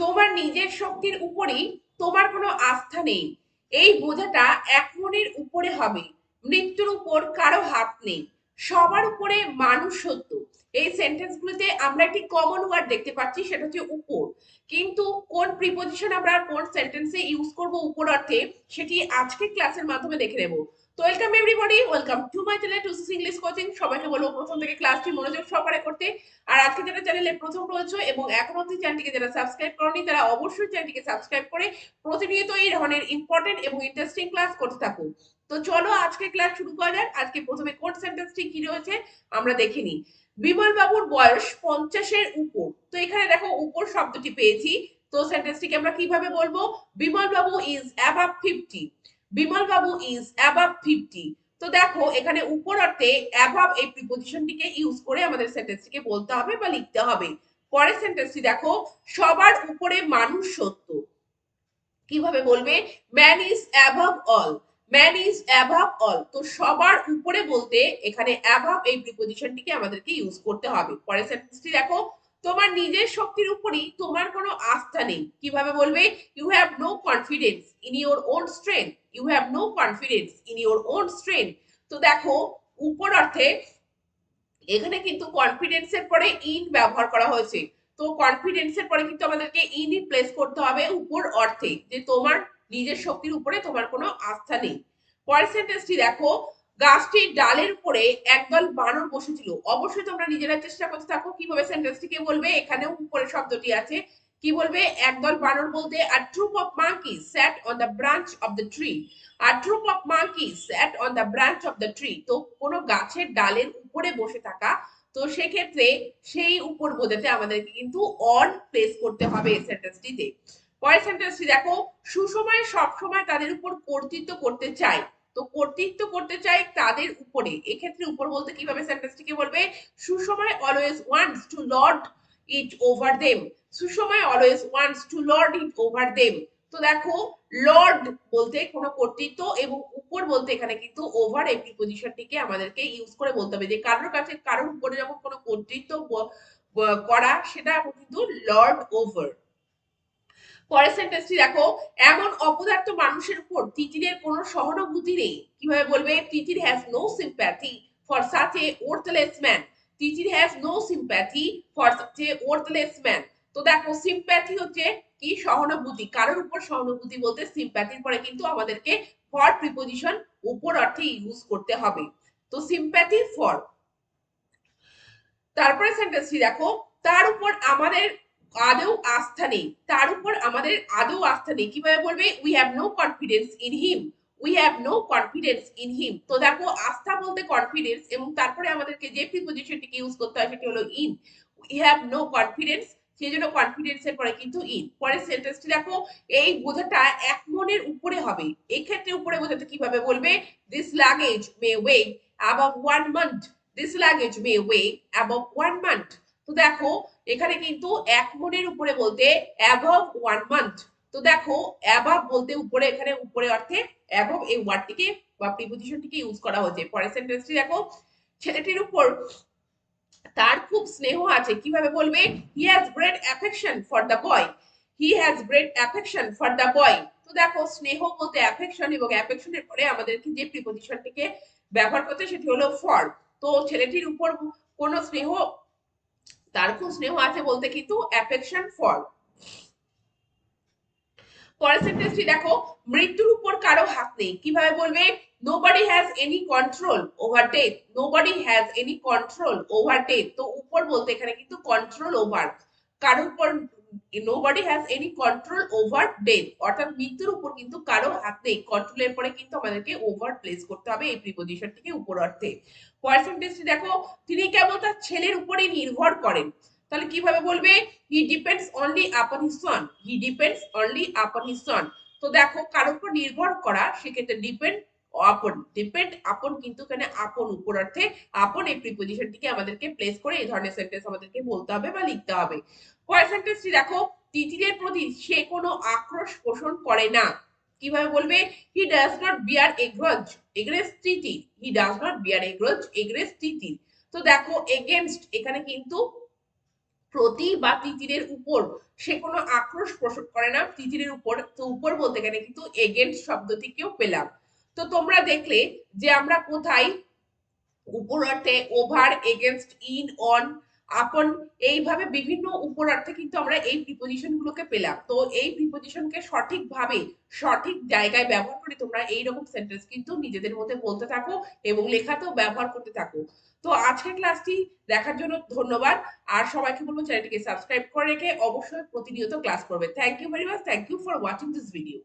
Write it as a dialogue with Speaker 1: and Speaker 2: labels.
Speaker 1: তোমার নিজের শক্তির উপরই তোমার কোনো আস্থা নেই, এই বোঝাটা এক মনের উপরে হবে। মৃত্যুর উপর কারো হাত নেই, সবার উপরে মানুষ সত্য। এই সেন্টেন্সগুলোতে আমরা একটি কমন ওয়ার্ড দেখতে পাচ্ছি, সেটা হচ্ছে উপর। কিন্তু কোন প্রিপোজিশন আমরা কোন সেন্টেন্সে ইউজ করব উপর অর্থে, সেটি আজকে ক্লাসের মাধ্যমে দেখে নেব। তো welcome everybody, welcome to my channel টুসি ইংলিশ কোচিং। সবাইকে বলবো প্রথম থেকে ক্লাসটি মনোযোগ সহকারে করতে। আর আজকে যারা চ্যানেলে প্রথম রয়েছে এবং এখনো অবধি চ্যানেলটিকে যারা সাবস্ক্রাইব করনি, তারা অবশ্যই চ্যানেলটিকে সাবস্ক্রাইব করে প্রতিনিয়ত এই ধরনের ইম্পর্টেন্ট এবং ইন্টারেস্টিং ক্লাস করতে থাকুন। তো চলো আজকে ক্লাস শুরু করা যাক। আজকে প্রথমে কোন সেন্টেন্সটি কি রয়েছে আমরা দেখে নিই। বিমল বাবুর বয়স 50-এর উপর। তো এখানে দেখো উপর শব্দটি পেয়েছি। তো সেন্টেন্সটিকে আমরা কিভাবে বলবো? বিমল বাবু is above 50। Bimal Babu is above 50। তো দেখো এখানে উপর অর্থে অ্যাভাব এই প্রিপোজিশনটিকে ইউজ করে আমাদের সেন্টেন্সটিকে বলতে হবে বা লিখতে হবে। পরের সেন্টেন্সটি দেখো, সবার উপরে মানুষ সত্য। কিভাবে বলবে? Man is অ্যাভাব all. Man is অ্যাভাব all. তো সবার উপরে বলতে এখানে অ্যাভাব এই প্রিপোজিশনটিকে আমাদেরকে ইউজ করতে হবে। পরের সেন্টেন্সটি দেখো, তোমার নিজের শক্তির উপরই তোমার কোনো আস্থা নেই। কিভাবে বলবে? You have no confidence in your own strength. You have no confidence in your own strength. তো দেখো উপর অর্থে এখানে কিন্তু কনফিডেন্সের পরে ইন ব্যবহার করা হয়েছে। তো কনফিডেন্সের পরে কিন্তু আমাদেরকে ইনই প্লেস করতে হবে উপর অর্থে, যে তোমার নিজের শক্তির উপরে তোমার কোনো আস্থা নেই। পরের সেন্টেন্সটি দেখো, গাছটির ডালের উপরে একদল বানর বসেছিল। অবশ্যই তোমরা নিজেরা চেষ্টা করতে থাকো কিভাবে সেন্টেন্সটিকে বলবে। এখানেও উপরে শব্দটি আছে। কি বলবে? একদল বানর বলতে a troop of monkeys sat on the branch of the tree. a troop of monkeys sat on the branch of the tree. তো কোনো গাছের ডালের উপরে বসে থাকা। তো সেক্ষেত্রে সেই উপর বোঝাতে আমাদেরকে কিন্তু অন প্লেস করতে হবে এই সেন্টেন্সটিতে। পরের সেন্টেন্সটি দেখো, সুসময় সব সময় তাদের উপর কর্তৃত্ব করতে চায়। তো কর্তৃত্ব করতে চায় তাদের উপরে, এক্ষেত্রে উপর বলতে কিভাবে সেন্টেন্সটিকে বলবে? Susomoy always wants to lord it over them. Susomoy always wants to lord it over them. তো দেখো লর্ড বলতে কোনো কর্তৃত্ব এবং উপর বলতে এখানে কিন্তু ওভার এই প্রিপোজিশনটিকে আমাদেরকে ইউজ করে বলতে হবে, যে কারোর কাছে কারোর উপরে যখন কোনো কর্তৃত্ব করা, সেটা কিন্তু লর্ড ওভার। পরের সেন্টেন্সটি দেখো, এমন অপদার্থ মানুষের উপর তিতিরের কোনো সহানুভূতি নেই। কিভাবে বলবে? Titir has no sympathy for such a worthless man. Titir has no sympathy for such a worthless man. তো দেখো সিম্প্যাথি হচ্ছে কি? সহানুভূতি। কারোর উপর সহানুভূতি বলতে সিম্প্যাথির পরে কিন্তু আমাদেরকে ফর প্রিপোজিশন উপর অর্থে ইউজ করতে হবে। তো সিম্প্যাথি ফর। তারপরে সেন্টেন্সটি দেখো, তার উপর আমাদের আদৌ আস্থা নেই। তার উপর আমাদের আদৌ আস্থা নেই। কিভাবে বলবে? We have no confidence in him. We have no confidence in him. তো দেখো আস্থা বলতে কনফিডেন্স, এবং তারপরে আমাদেরকে যে প্রিপোজিশনটিকে ইউজ করতে হয় সেটি হলো in. We have no confidence, সেই জন্য কনফিডেন্সের পরে কিন্তু ইন। পরের সেন্টেন্সটি দেখো, এই বোঝাটা এক মনের উপরে হবে। এই ক্ষেত্রে উপরে বোঝাতে কিভাবে বলবে? This luggage May way above 1 month। This luggage May way above 1 month। তো দেখো এখানে কিন্তু এক মনের উপরে বলতে অ্যাবাভ 1 month। তো দেখো অ্যাবাভ বলতে উপরে, এখানে উপরে অর্থে অ্যাবাভ এই ওয়ার্ডটিকে বা প্রিপোজিশনটিকে ইউজ করা হয়েছে। পরের সেন্টেন্সটি দেখো, ছেলেটির উপর তার খুব স্নেহ আছে। কিভাবে বলবে? He has great affection for the boy. He has great affection for the boy. তো দেখো স্নেহ বলতে অ্যাফেকশন, এবং অ্যাফেকশনের পরে আমাদেরকে যে প্রিপোজিশনটিকে ব্যবহার করতে সেটি হলো ফর। তো ছেলেটির উপর কোন স্নেহ, তার খুব স্নেহ আছে বলতে কিন্তু অ্যাফেকশন ফর। পরের সেন্টেন্সটি দেখো, মৃত্যুর উপর কারো হাত নেই। কিভাবে বলবে? Nobody has any control over death. Nobody has any control over death. তো উপর বলতে এখানে কিন্তু কন্ট্রোল ওভার, কারোর উপর nobody has any control over death, অর্থাৎ মৃত্যুর উপর কিন্তু কারো হাত নেই। কন্ট্রোলের পরে কিন্তু আমাদেরকে ওভার প্লেস করতে হবে এই প্রিপোজিশনটিকে উপর অর্থে। পরের সেন্টেন্সটি দেখো, তিনি কেবল তার ছেলের উপরেই নির্ভর করেন। তাহলে কিভাবে বলবে? He depends only upon his son. He depends only upon his son. তো দেখো কারোর উপর নির্ভর করা, সেক্ষেত্রে ডিপেন্ড আপন, ডিপেন্ড আপন কিন্তু এখানে আপন উপর অর্থে আপন এই প্রিপোজিশনটিকে আমাদেরকে প্লেস করে এই ধরনের সেন্টেন্স আমাদেরকে বলতে হবে বা লিখতে হবে। পরের সেন্টেন্সটি দেখো, তিতিরের প্রতি সে কোনো আক্রোশ পোষণ করে না। কিভাবে বলবে? He does not bear a grudge against Titir. He does not bear a grudge against Titir. তো দেখো এগেনস্ট এখানে কিন্তু প্রতি বা তিতিরের উপর সে কোনো আক্রোশ প্রসব করে না তিতিরের উপর, তো উপর বলতে গেলে কিন্তু এগেনস্ট শব্দটিকেও পেলাম। তো তোমরা দেখলে যে আমরা কোথায় উপরার্থে ওভার, এগেনস্ট, ইন, অন, আপন, এইভাবে বিভিন্ন উপরার্থে কিন্তু আমরা এই প্রিপোজিশন গুলোকে পেলাম। তো এই প্রিপোজিশনকে সঠিকভাবে সঠিক জায়গায় ব্যবহার করে তোমরা এইরকম সেন্টেন্স কিন্তু নিজেদের মধ্যে বলতে থাকো এবং লেখাতেও ব্যবহার করতে থাকো। তো আজকের ক্লাসটি দেখার জন্য ধন্যবাদ। আর সবাইকে বলবো চ্যানেলটিকে সাবস্ক্রাইব করে রেখে অবশ্যই প্রতিনিয়ত ক্লাস করবে। Thank you very much, thank you for watching this video.